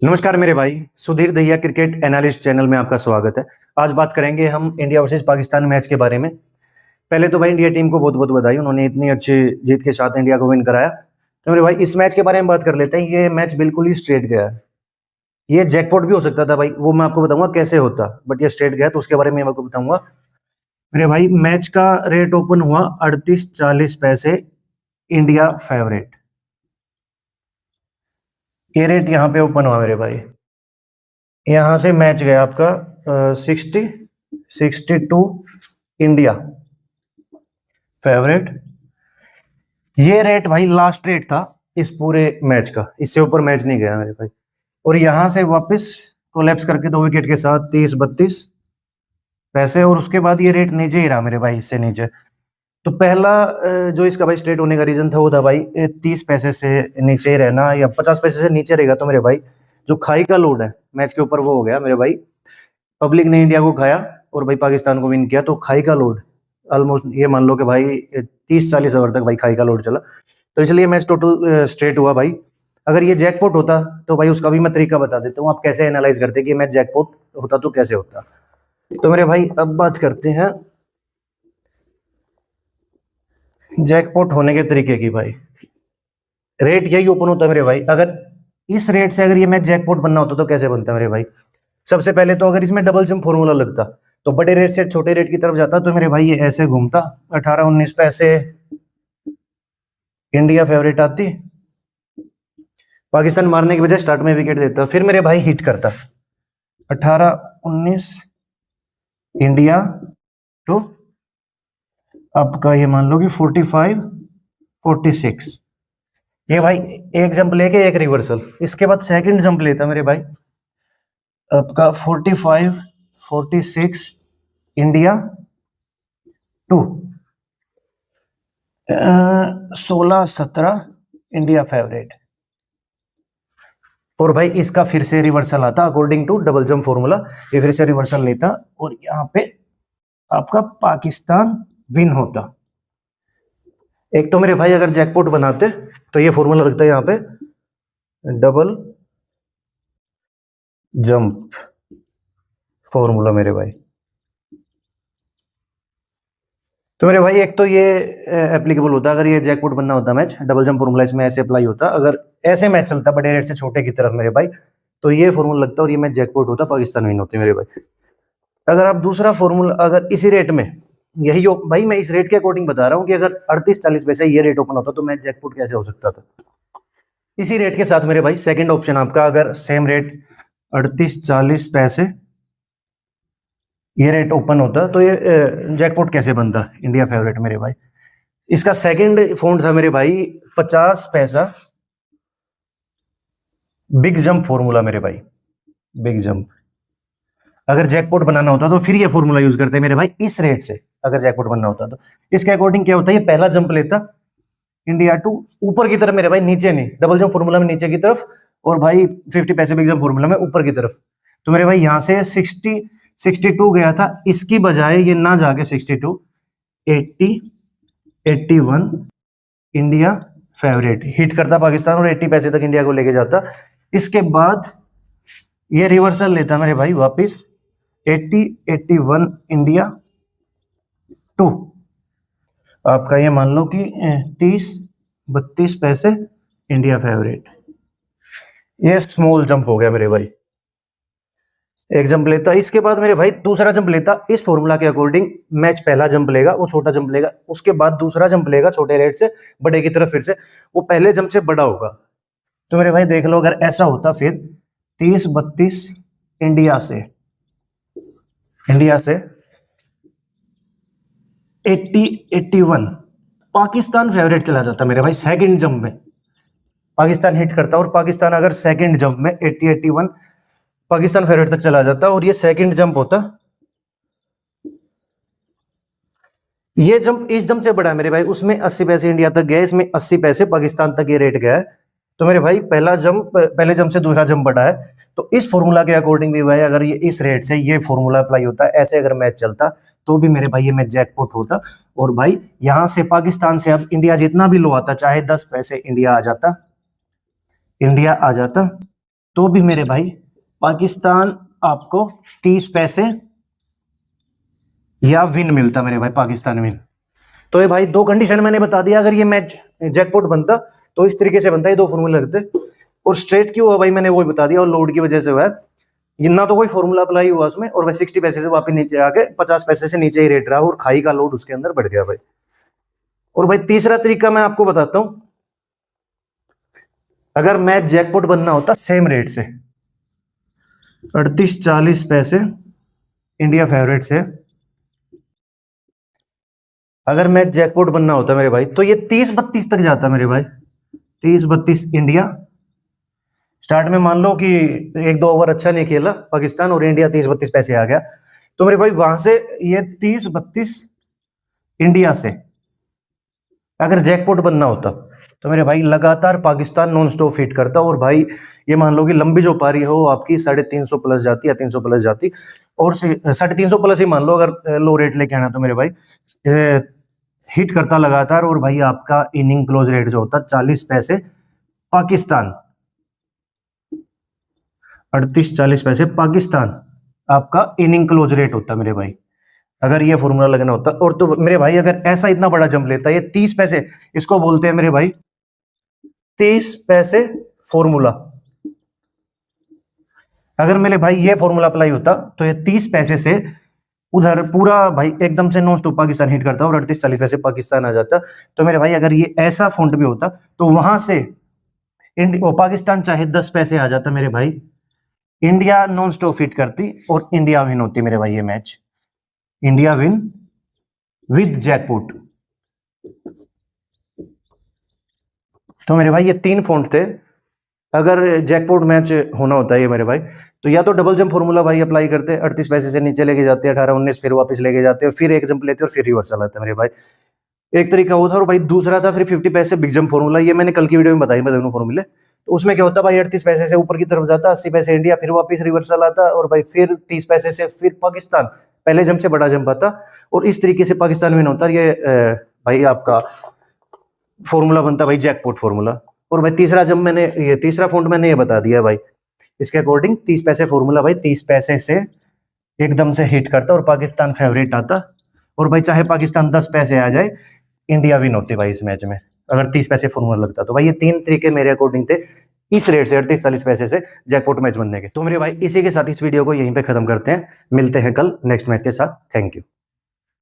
नमस्कार मेरे भाई, Sudhir Dahiya cricket analyst channel में आपका स्वागत है। आज बात करेंगे हम इंडिया वर्सेस पाकिस्तान मैच के बारे में। पहले तो भाई इंडिया टीम को बहुत-बहुत बधाई, उन्होंने इतनी अच्छी जीत के साथ इंडिया को विन कराया। तो मेरे भाई इस मैच के बारे में बात कर लेते हैं। ये मैच बिल्कुल ही स्ट्रेट गया है। ये जैकपॉट भी हो सकता था भाई, वो मैं आपको बताऊँगा कैसे होता, बट ये स्ट्रेट गया तो उसके बारे में मैं आपको बताऊँगा। मेरे भाई मैच का रेट ओपन हुआ 38.40 पैसे, इंडिया फेवरेट। ये रेट यहाँ पे ओपन हुआ मेरे भाई। यहाँ से मैच गया आपका 60-62 इंडिया फेवरेट। ये रेट भाई लास्ट रेट था इस पूरे मैच का, इससे ऊपर मैच नहीं गया मेरे भाई। और यहाँ से वापस कोलैप्स करके 2 विकेट के साथ 30-32 पैसे, और उसके बाद ये रेट नीचे ही रहा मेरे भाई, इससे नीचे। तो पहला जो इसका भाई स्ट्रेट होने का रीजन था वो था भाई 30 पैसे से नीचे ही रहना, या 50 पैसे से नीचे रहेगा तो मेरे भाई जो खाई का लोड है मैच के ऊपर वो हो गया मेरे भाई। पब्लिक ने इंडिया को खाया और भाई पाकिस्तान को विन किया, तो खाई का लोड ऑलमोस्ट ये मान लो कि भाई 30-40 ओवर तक भाई खाई का लोड चला। तो इसलिए मैच टोटल स्ट्रेट हुआ भाई। अगर ये जैकपॉट होता तो भाई उसका भी मैं तरीका बता देता हूँ, आप कैसे एनालाइज करते कि मैच जैकपॉट होता तो कैसे होता। तो मेरे भाई अब बात करते हैं जैकपॉट होने के तरीके की भाई। रेट यही ओपन होता है मेरे भाई। अगर इस रेट से अगर ये मैच जैकपॉट बनना होता तो कैसे बनता मेरे भाई। सबसे पहले तो अगर इसमें डबल जंप फॉर्मूला लगता तो बड़े रेट से छोटे रेट की तरफ जाता, तो मेरे भाई ये ऐसे घूमता, 18-19 पैसे इंडिया फेवरेट आती, पाकिस्तान मारने की बजाय स्टार्ट में विकेट देता, फिर मेरे भाई हिट करता 18-19 इंडिया तो आपका ये मान लो कि 45-46। ये भाई एक जंप लेके एक रिवर्सल, इसके बाद सेकंड जंप लेता मेरे भाई आपका 45-46 इंडिया टू 16-17 इंडिया फेवरेट। और भाई इसका फिर से रिवर्सल आता according to double jump formula, ये फिर से रिवर्सल लेता और यहाँ पे आपका पाकिस्तान विन होता। एक तो मेरे भाई अगर जैकपॉट बनाते तो ये फॉर्मूला लगता है यहाँ पे डबल जंप फॉर्मूला मेरे भाई। तो मेरे भाई एक तो ये एप्लीकेबल होता अगर ये जैकपॉट बनना होता मैच, डबल जंप फॉर्मूला इसमें ऐसे अप्लाई होता। अगर ऐसे मैच चलता बड़े रेट से छोटे की तरफ मेरे भाई, तो ये फॉर्मूला लगता और ये मैच जैकपॉट होता, पाकिस्तान विन होती मेरे भाई। अगर आप दूसरा फॉर्मूला अगर इसी रेट में यही भाई मैं इस रेट के अकॉर्डिंग बता रहा हूँ कि अगर 38-40 पैसे ये रेट ओपन होता तो मैच जैकपॉट कैसे हो सकता था। इसी रेट के साथ मेरे भाई सेकंड ऑप्शन आपका, अगर सेम रेट 38-40 पैसे ये रेट ओपन होता तो ये जैकपॉट कैसे बनता इंडिया फेवरेट मेरे भाई। इसका सेकंड फॉन्ट था मेरे भाई 50 पैसा बिग जंप फॉर्मूला मेरे भाई। बिग जंप अगर जैकपॉट बनाना होता तो फिर ये फॉर्मूला यूज करते मेरे भाई इस रेट से। अगर जैकपॉट बनना होता तो इसके अकॉर्डिंग क्या होता है, ये पहला जंप लेता इंडिया टू ऊपर की तरफ मेरे भाई, नीचे नहीं, डबल जंप फॉर्मूला में नीचे की तरफ, और भाई 50 पैसे बिग जंप फॉर्मूला में ऊपर की तरफ। तो मेरे भाई यहाँ से 62 गया था, इसकी बजाय ये ना जाके 62 80 81 इंडिया फेवरेट हिट करता पाकिस्तान और 80 पैसे तक इंडिया को लेके जाता। इसके बाद ये रिवर्सल लेता मेरे भाई वापस 80 81 इंडिया टू आपका ये मान लो कि 30-32 पैसे इंडिया फेवरेट। ये स्मॉल जंप हो गया मेरे भाई, एक जंप लेता। इसके बाद मेरे भाई दूसरा जंप लेता इस फॉर्मूला के अकॉर्डिंग। मैच पहला जंप लेगा वो छोटा जंप लेगा, उसके बाद दूसरा जंप लेगा छोटे रेट से बड़े की तरफ, फिर से वो पहले जंप से बड़ा होगा। तो मेरे भाई देख लो अगर ऐसा होता फिर 30-32 इंडिया से 80-81 पाकिस्तान फेवरेट चला जाता मेरे भाई। सेकंड जंप में पाकिस्तान हिट करता और पाकिस्तान अगर सेकंड जंप में 80-81 पाकिस्तान फेवरेट तक चला जाता, और ये सेकंड जंप होता। ये जंप इस जंप से बड़ा है मेरे भाई, उसमें 80 पैसे इंडिया तक गए, इसमें 80 पैसे पाकिस्तान तक ये रेट गया है। तो मेरे भाई पहले जंप से दूसरा जंप बड़ा है। तो इस फॉर्मूला के अकॉर्डिंग भी भाई अगर ये इस रेट से ये फॉर्मूला अप्लाई होता है, ऐसे अगर मैच चलता तो भी मेरे भाई ये मैच जैकपॉट होता। और भाई यहां से पाकिस्तान से अब इंडिया जितना भी लो आता, चाहे 10 पैसे इंडिया आ जाता तो भी मेरे भाई पाकिस्तान आपको 30 पैसे या विन मिलता मेरे भाई, पाकिस्तान विन। तो ये भाई दो कंडीशन मैंने बता दिया, अगर ये मैच जैकपॉट बनता तो इस तरीके से बनता है, ये दो फॉर्मूले लगते। और स्ट्रेट क्यों हुआ भाई मैंने वो बता दिया, और लोड की वजह से हुआ है, ये ना तो कोई फॉर्मूला अप्लाई हुआ उसमें, और भाई 60 पैसे से वापस नीचे आके 50 पैसे से नीचे ही रेट रहा, और खाई का लोड उसके अंदर बढ़ गया भाई। और भाई तीसरा तरीका मैं आपको बताता हूं, अगर मैच जैकपॉट बनना होता सेम रेट से 38-40 पैसे इंडिया फेवरेट से, अगर मैच जैकपॉट बनना होता मेरे भाई तो ये 30-32 तक जाता मेरे भाई, 30-32 इंडिया। स्टार्ट में मान लो कि 1-2 ओवर अच्छा नहीं खेला पाकिस्तान और इंडिया 30-32 पैसे आ गया, तो मेरे भाई वहां से ये 30-32 इंडिया से अगर जैकपॉट बनना होता तो मेरे भाई लगातार पाकिस्तान नॉन स्टॉप हिट करता, और भाई ये मान लो कि लंबी जो पारी हो आपकी 350 प्लस जाती या 300 प्लस जाती, और 350 प्लस ही मान लो अगर लो रेट लेके आना, तो मेरे भाई हिट करता लगातार, और भाई आपका इनिंग क्लोज रेट जो होता 40 पैसे पाकिस्तान, 38-40 पैसे पाकिस्तान आपका इनिंग क्लोज रेट होता मेरे भाई, अगर ये फॉर्मूला लगना होता। और तो मेरे भाई अगर ऐसा इतना बड़ा जंप लेता, ये 30 पैसे, इसको बोलते हैं मेरे भाई 30 पैसे फॉर्मूला। अगर मेरे भाई ये फॉर्मूला अप्लाई होता तो ये 30 पैसे से उधर पूरा भाई एकदम से नॉन स्टॉप पाकिस्तान हिट करता, और 38-40 पैसे पाकिस्तान आ जाता। तो मेरे भाई अगर ये ऐसा फॉन्ट भी होता तो वहां से पाकिस्तान चाहे 10 पैसे आ जाता मेरे भाई, इंडिया नॉन स्टॉप हिट करती और इंडिया विन होती मेरे भाई ये match, India win with jackpot. तो मेरे भाई ये 3 फॉन्ट थे, अगर जैकपॉट मैच होना होता है ये मेरे भाई, तो या तो डबल जंप फॉर्मूला भाई अप्लाई करते, 38 पैसे से नीचे लेके जाते 18-19, फिर वापस लेके जाते और फिर एक जंप लेते और फिर रिवर्सल आता मेरे भाई, एक तरीका वो था। और भाई दूसरा था फिर 50 पैसे बिग जंप फॉर्मूला, ये मैंने कल की वीडियो में बताई मैं दोनों फॉर्मूले। तो उसमें क्या होता भाई 38 पैसे से ऊपर की तरफ जाता, 80 पैसे इंडिया, फिर वापस रिवर्सल आता, और भाई फिर 30 पैसे से फिर पाकिस्तान, पहले जंप से बड़ा जंप आता, और इस तरीके से पाकिस्तान विन होता। ये भाई आपका फॉर्मूला बनता भाई जैकपॉट फॉर्मूला। और भाई तीसरा जब मैंने ये तीसरा फॉन्ट मैंने ये बता दिया भाई, इसके अकॉर्डिंग 30 पैसे फॉर्मूला भाई 30 पैसे से एकदम से हिट करता और पाकिस्तान फेवरेट आता, और भाई चाहे पाकिस्तान 10 पैसे आ जाए इंडिया विन होती भाई इस मैच में, अगर 30 पैसे फॉर्मूला लगता। तो भाई ये 3 तरीके मेरे अकॉर्डिंग थे इस रेट से 38-40 पैसे से जैकपॉट मैच बनने के। तो मेरे भाई इसी के साथ इस वीडियो को यहीं पे खत्म करते हैं, मिलते हैं कल नेक्स्ट मैच के साथ। Thank you.